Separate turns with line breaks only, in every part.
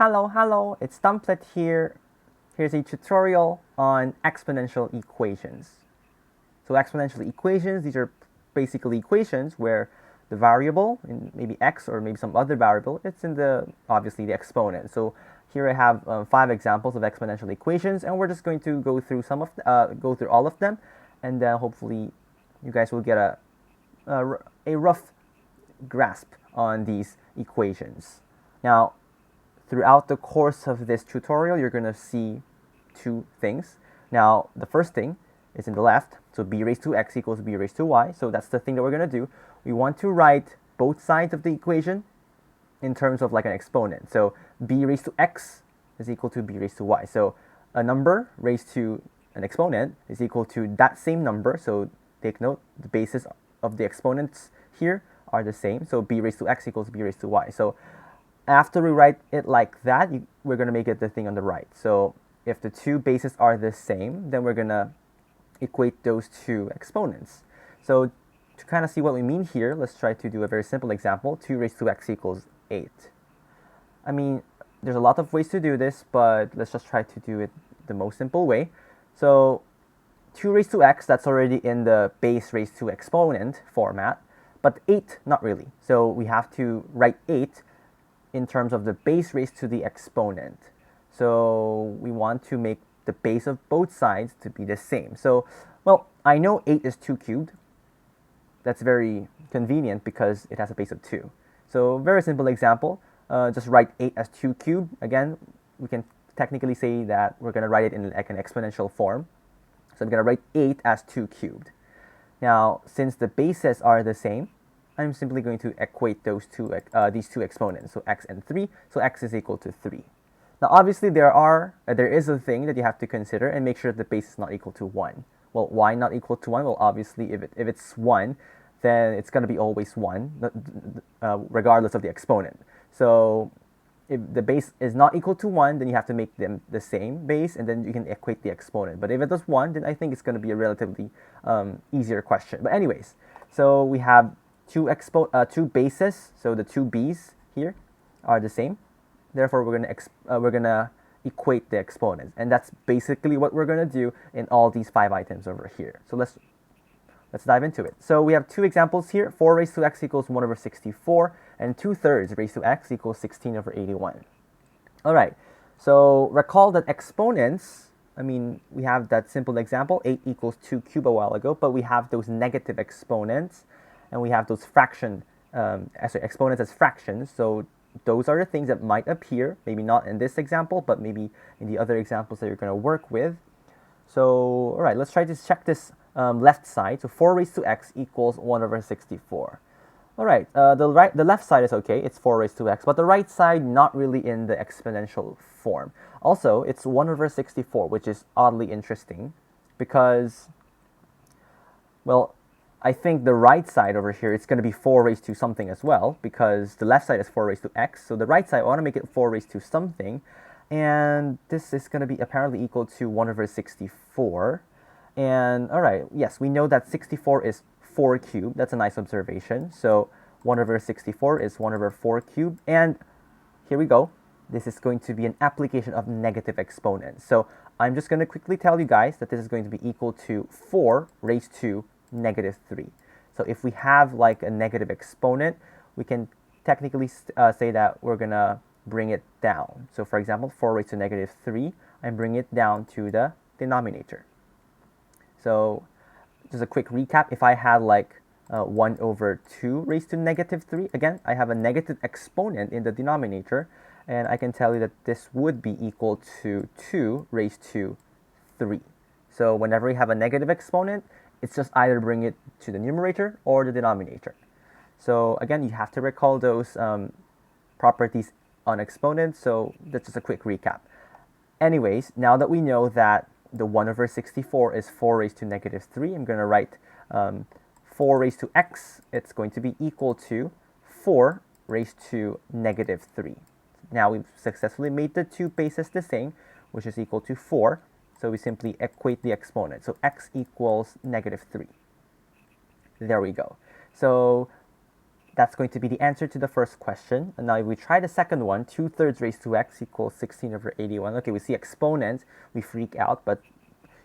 Hello, it's Dumplet here. Here's a tutorial on exponential equations. So exponential equations, these are basically equations where the variable, in maybe x or maybe some other variable, it's in obviously the exponent. So here I have 5 examples of exponential equations, and we're just going to go through go through all of them, and then hopefully you guys will get a rough grasp on these equations. Now, throughout the course of this tutorial, you're going to see 2 things. Now, the first thing is in the left, so b raised to x equals b raised to y. So that's the thing that we're going to do. We want to write both sides of the equation in terms of like an exponent. So b raised to x is equal to b raised to y. So a number raised to an exponent is equal to that same number. So take note, the basis of the exponents here are the same. So b raised to x equals b raised to y. So after we write it like that, we're going to make it the thing on the right. So if the 2 bases are the same, then we're going to equate those 2 exponents. So to kind of see what we mean here, let's try to do a very simple example. 2 raised to x equals 8. I mean, there's a lot of ways to do this, but let's just try to do it the most simple way. So 2 raised to x, that's already in the base raised to exponent format, but 8, not really. So we have to write 8 in terms of the base raised to the exponent. So we want to make the base of both sides to be the same. So, well, I know 8 is 2 cubed. That's very convenient because it has a base of 2. So very simple example, just write 8 as 2 cubed. Again, we can technically say that we're going to write it in like an exponential form. So I'm going to write 8 as 2 cubed. Now, since the bases are the same, I'm simply going to equate these two exponents, so x and 3. So x is equal to 3. Now, obviously, there is a thing that you have to consider and make sure the base is not equal to 1. Well, why not equal to 1? Well, obviously, if it's 1, then it's going to be always 1, regardless of the exponent. So if the base is not equal to 1, then you have to make them the same base, and then you can equate the exponent. But if it is 1, then I think it's going to be a relatively easier question. But anyways, so we have two bases, so the 2 b's here are the same. Therefore, we're gonna equate the exponents, and that's basically what we're gonna do in all these 5 items over here. So let's dive into it. So we have 2 examples here. 4 raised to x equals 1 over 64, and 2/3 raised to x equals 16 over 81. All right. So recall that exponents. I mean, we have that simple example, 8 equals 2 cubed a while ago, but we have those negative exponents, and we have those exponents as fractions. So those are the things that might appear, maybe not in this example, but maybe in the other examples that you're going to work with. So, all right, let's try to check this left side. So 4 raised to x equals 1 over 64. All right, the left side is okay, it's 4 raised to x, but the right side not really in the exponential form. Also, it's 1 over 64, which is oddly interesting because, well, I think the right side over here, it's going to be 4 raised to something as well, because the left side is 4 raised to x. So the right side, I want to make it 4 raised to something. And this is going to be apparently equal to 1 over 64. And all right, yes, we know that 64 is 4 cubed. That's a nice observation. So 1 over 64 is 1 over 4 cubed. And here we go. This is going to be an application of negative exponents. So I'm just going to quickly tell you guys that this is going to be equal to 4 raised to negative 3. So if we have like a negative exponent, we can technically say that we're going to bring it down. So for example, 4 raised to negative 3, I'm bringing it down to the denominator. So just a quick recap, if I had like 1 over 2 raised to negative 3, again, I have a negative exponent in the denominator, and I can tell you that this would be equal to 2 raised to 3. So whenever we have a negative exponent, it's just either bring it to the numerator or the denominator. So again, you have to recall those properties on exponents. So that's just a quick recap. Anyways, now that we know that the 1 over 64 is 4 raised to negative 3, I'm going to write 4 raised to x. It's going to be equal to 4 raised to negative 3. Now we've successfully made the 2 bases the same, which is equal to 4. So we simply equate the exponent. So x equals negative 3. There we go. So that's going to be the answer to the first question. And now if we try the second one, 2/3 raised to x equals 16/81. Okay, we see exponents, we freak out, but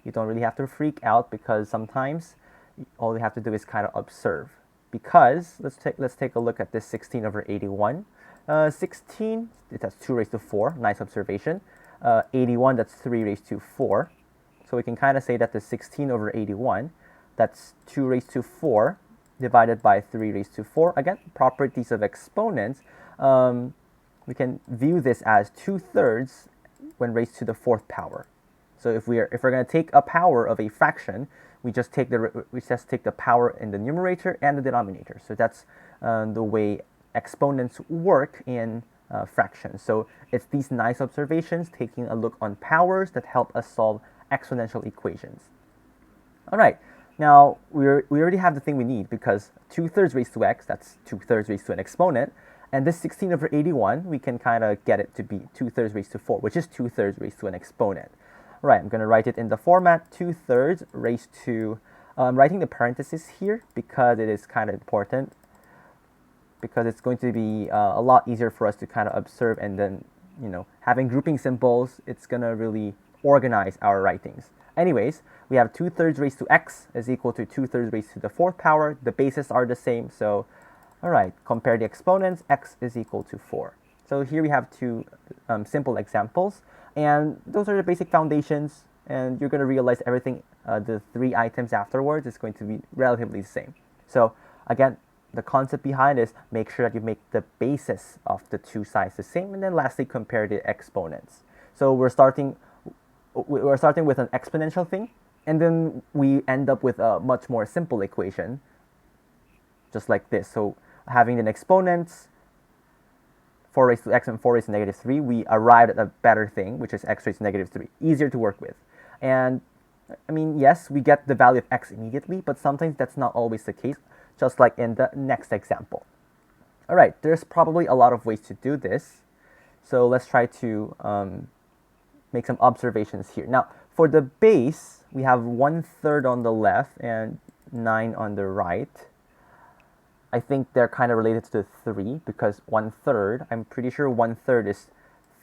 you don't really have to freak out because sometimes all you have to do is kind of observe. Because let's take a look at this 16/81. 16, that's 2 raised to 4, nice observation. 81, that's 3 raised to 4. So we can kind of say that the 16/81, that's 2 raised to 4 divided by 3 raised to 4. Again, properties of exponents. We can view this as 2/3 when raised to the 4th power. So if we're going to take a power of a fraction, we just take the power in the numerator and the denominator. So that's the way exponents work in fractions. So it's these nice observations, taking a look on powers that help us solve exponential equations. All right. Now, we already have the thing we need because 2/3 raised to x, that's 2/3 raised to an exponent. And this 16/81, we can kind of get it to be 2/3 raised to 4, which is 2/3 raised to an exponent. All right, I'm going to write it in the format 2/3 raised to, I'm writing the parentheses here because it is kind of important, because it's going to be a lot easier for us to kind of observe, and then, having grouping symbols, it's going to really organize our writings. Anyways, we have 2/3 raised to x is equal to 2/3 raised to the 4th power. The bases are the same, so all right, compare the exponents. X is equal to 4. So here we have two simple examples, and those are the basic foundations, and you're going to realize everything, the 3 items afterwards is going to be relatively the same. So again, the concept behind is make sure that you make the basis of the 2 sides the same, and then lastly compare the exponents. So we're starting with an exponential thing, and then we end up with a much more simple equation, just like this. So having an exponents, 4 raised to x and 4 raised to negative 3, we arrived at a better thing, which is x raised to negative 3. Easier to work with. And I mean, yes, we get the value of x immediately, but sometimes that's not always the case, just like in the next example. All right, there's probably a lot of ways to do this. So let's try to make some observations here. Now, for the base, we have 1/3 on the left and 9 on the right. I think they're kind of related to the 3 because 1/3, I'm pretty sure 1/3 is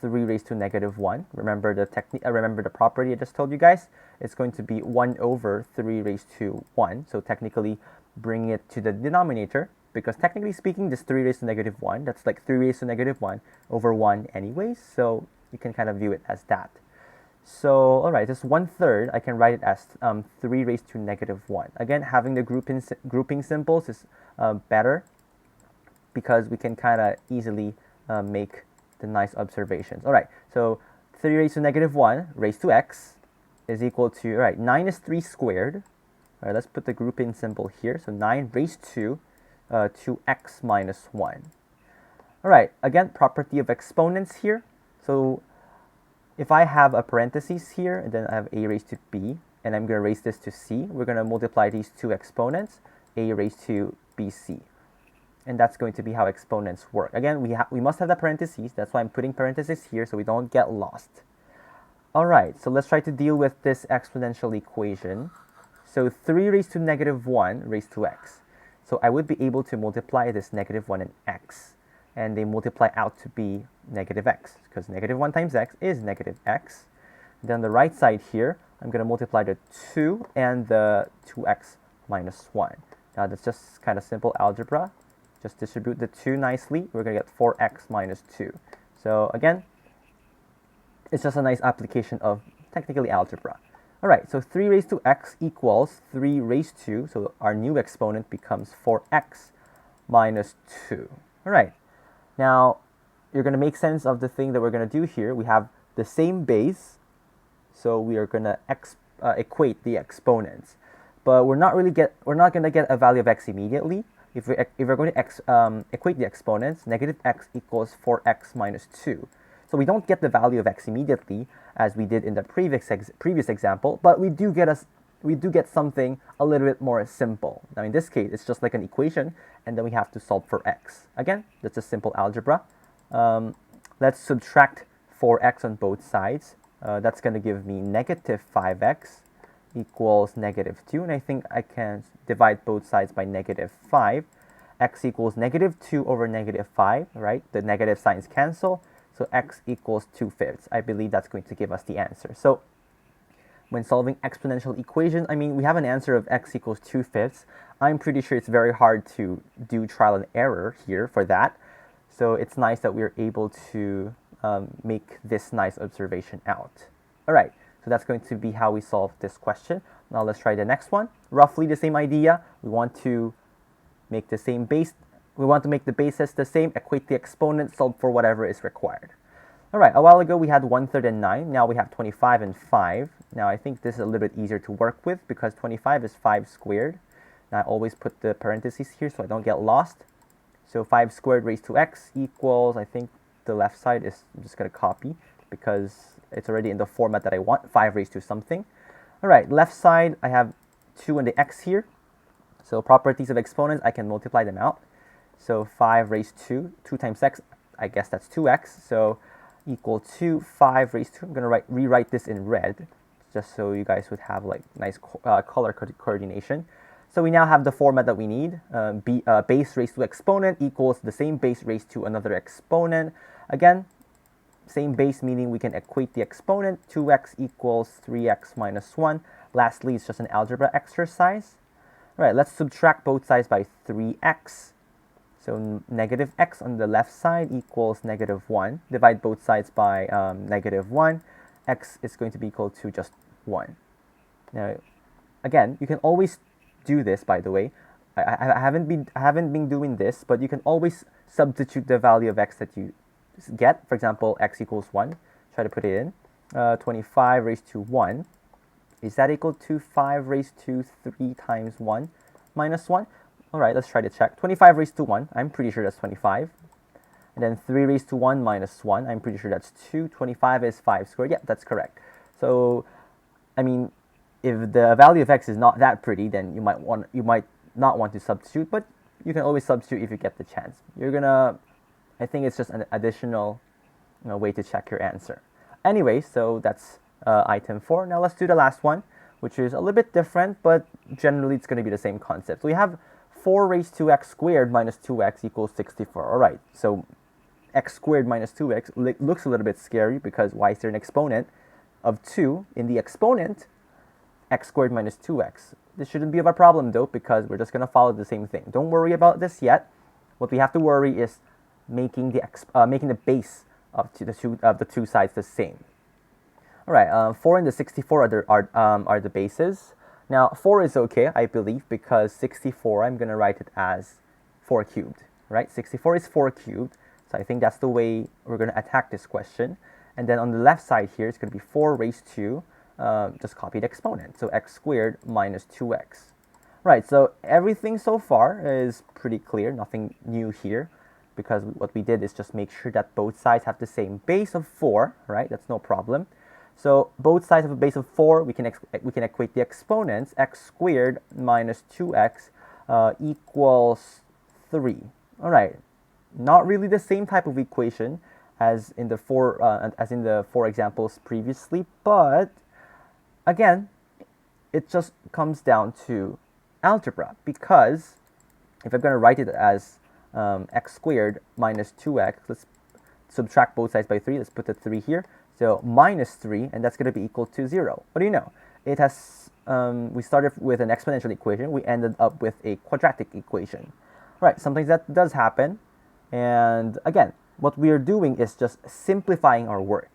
3 raised to negative 1. Remember the property I just told you guys? It's going to be 1/3 raised to 1. So technically bring it to the denominator, because technically speaking, this 3 raised to negative 1, that's like 3 raised to negative 1 over 1 anyways. So you can kind of view it as that. So, all right, this 1/3, I can write it as 3 raised to negative 1. Again, having the grouping symbols is better because we can kind of easily make the nice observations. All right, so 3 raised to negative 1 raised to x is equal to, all right, 9 is 3 squared. All right, let's put the grouping symbol here. So 9 raised to 2x minus 1. All right, again, property of exponents here. So if I have a parentheses here, and then I have a raised to b, and I'm going to raise this to c, we're going to multiply these two exponents, a raised to bc. And that's going to be how exponents work. Again, we must have the parentheses. That's why I'm putting parentheses here so we don't get lost. All right, so let's try to deal with this exponential equation. So 3 raised to negative 1 raised to x. So I would be able to multiply this negative 1 and x, and they multiply out to be negative x, because negative 1 times x is negative x. Then the right side here, I'm going to multiply the 2 and the 2x minus 1. Now that's just kind of simple algebra. Just distribute the 2 nicely. We're going to get 4x minus 2. So again, it's just a nice application of technically algebra. All right, so 3 raised to x equals 3 raised to, so our new exponent becomes 4x minus 2. All right, now you're going to make sense of the thing that we're going to do here. We have the same base, so we are going to equate the exponents. But we're not going to get a value of x immediately. If we're going to equate the exponents, negative x equals 4x minus 2. So we don't get the value of x immediately, as we did in the previous example, but we do get something a little bit more simple. Now in this case, it's just like an equation, and then we have to solve for x. Again, that's just simple algebra. Let's subtract 4x on both sides. That's going to give me negative 5x equals negative 2, and I think I can divide both sides by negative 5. x equals negative 2 over negative 5, right? The negative signs cancel, so x equals 2/5. I believe that's going to give us the answer. So when solving exponential equations, I mean, we have an answer of x equals 2/5. I'm pretty sure it's very hard to do trial and error here for that. So it's nice that we're able to make this nice observation out. All right, so that's going to be how we solve this question. Now let's try the next one. Roughly the same idea. We want to make the same base. We want to make the bases the same, equate the exponents, solve for whatever is required. All right, a while ago we had 1/3 and 9. Now we have 25 and 5. Now I think this is a little bit easier to work with because 25 is 5 squared. And I always put the parentheses here so I don't get lost. So 5 squared raised to x equals, I think the left side is, I'm just going to copy because it's already in the format that I want, 5 raised to something. All right, left side, I have 2 and the x here. So properties of exponents, I can multiply them out. So 5 raised to 2 times x, I guess that's 2x. So equal to 5 raised to, I'm going to rewrite this in red, just so you guys would have like nice color coordination. So we now have the format that we need. Base raised to exponent equals the same base raised to another exponent. Again, same base, meaning we can equate the exponent. 2x equals 3x minus 1. Lastly, it's just an algebra exercise. All right, let's subtract both sides by 3x. So negative x on the left side equals negative 1. Divide both sides by negative 1. X is going to be equal to just 1. Now, again, you can always do this, by the way. I haven't been doing this, but you can always substitute the value of x that you get. For example, x equals 1. Try to put it in. 25 raised to 1. Is that equal to 5 raised to 3 times 1 minus 1? All right, let's try to check. 25 raised to 1, I'm pretty sure that's 25. And then 3 raised to 1 minus 1, I'm pretty sure that's 2. 25 is 5 squared. Yeah, that's correct. So, I mean, if the value of x is not that pretty, then you might not want to substitute, but you can always substitute if you get the chance. I think it's just an additional way to check your answer. Anyway, so that's item 4. Now let's do the last one, which is a little bit different, but generally it's going to be the same concept. So we have 4 raised to x squared minus 2x equals 64. All right, so x squared minus 2x looks a little bit scary because why is there an exponent of 2 in the exponent? X squared minus 2x. This shouldn't be of a problem though because we're just going to follow the same thing. Don't worry about this yet. What we have to worry is making the base of the two sides the same. All right, 4 and the 64 are the bases. Now 4 is okay, I believe, because 64 I'm going to write it as 4 cubed. Right, 64 is 4 cubed, so I think that's the way we're going to attack this question. And then on the left side here, it's going to be 4 raised to just copy the exponent, so x squared minus 2x. Right, so everything so far is pretty clear, nothing new here, because what we did is just make sure that both sides have the same base of 4, right? That's no problem. So both sides have a base of 4, we can equate the exponents. X squared minus 2x equals 3. All right, not really the same type of equation as in the four examples previously, but again, it just comes down to algebra, because if I'm going to write it as x squared minus 2x, let's subtract both sides by 3. Let's put the 3 here. So minus 3, and that's going to be equal to 0. What do you know? It has, we started with an exponential equation. We ended up with a quadratic equation. Right, sometimes that does happen. And again, what we are doing is just simplifying our work.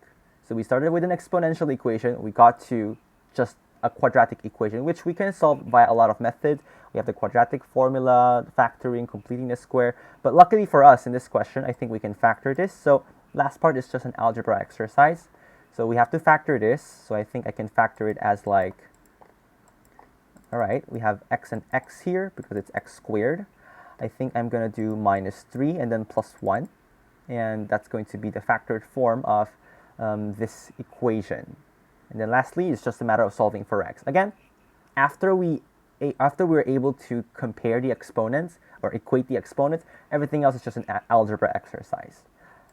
So we started with an exponential equation. We got to just a quadratic equation, which we can solve via a lot of methods. We have the quadratic formula, factoring, completing the square. But luckily for us in this question, I think we can factor this. So last part is just an algebra exercise. So we have to factor this. So I think I can factor it as like, all right, we have x and x here because it's x squared. I think I'm going to do minus 3 and then plus 1. And that's going to be the factored form of this equation. And then lastly, it's just a matter of solving for x. Again, after we're able to compare the exponents or equate the exponents, everything else is just an algebra exercise.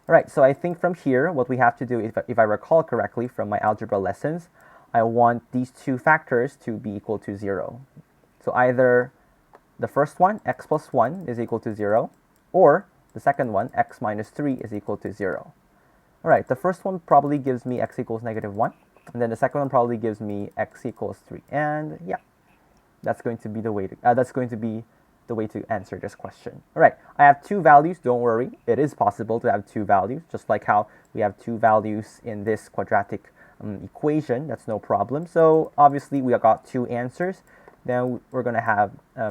All right, so I think from here, what we have to do, if I recall correctly from my algebra lessons, I want these two factors to be equal to 0. So either the first one, x plus 1 is equal to 0, or the second one, x minus 3 is equal to 0. All right, the first one probably gives me x equals -1, and then the second one probably gives me x equals 3. And yeah, that's going to be the way to answer this question. All right, I have two values. Don't worry, it is possible to have two values, just like how we have two values in this quadratic equation. That's no problem. So obviously we got two answers. Then we're going to have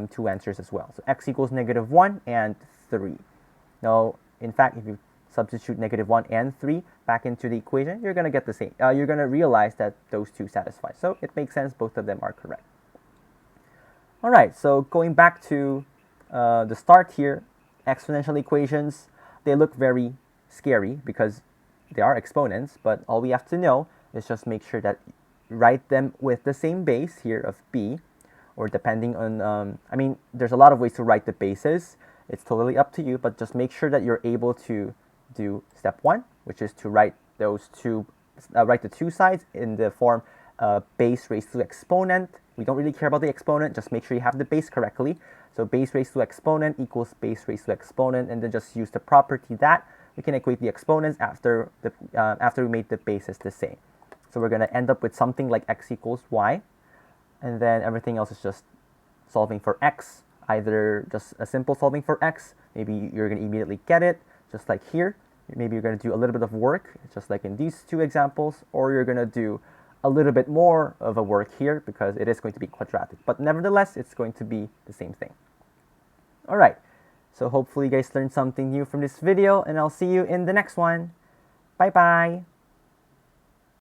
two answers as well. So x equals -1 and 3. Now, in fact, if you substitute -1 and 3 back into the equation, you're going to get the same. You're going to realize that those two satisfy. So it makes sense. Both of them are correct. All right, so going back to the start here, exponential equations, they look very scary because they are exponents, but all we have to know is just make sure that you write them with the same base here of b, or depending on, I mean, there's a lot of ways to write the bases. It's totally up to you, but just make sure that you're able to do step 1, which is to write those two, write the two sides in the form base raised to exponent. We don't really care about the exponent, just make sure you have the base correctly. So base raised to exponent equals base raised to exponent, and then just use the property that we can equate the exponents after we made the bases the same. So we're going to end up with something like x equals y, and then everything else is just solving for x, either just a simple solving for x, maybe you're going to immediately get it, just like here. Maybe you're going to do a little bit of work, just like in these two examples, or you're going to do a little bit more of a work here because it is going to be quadratic. But nevertheless, it's going to be the same thing. All right, so hopefully you guys learned something new from this video, and I'll see you in the next one. Bye-bye.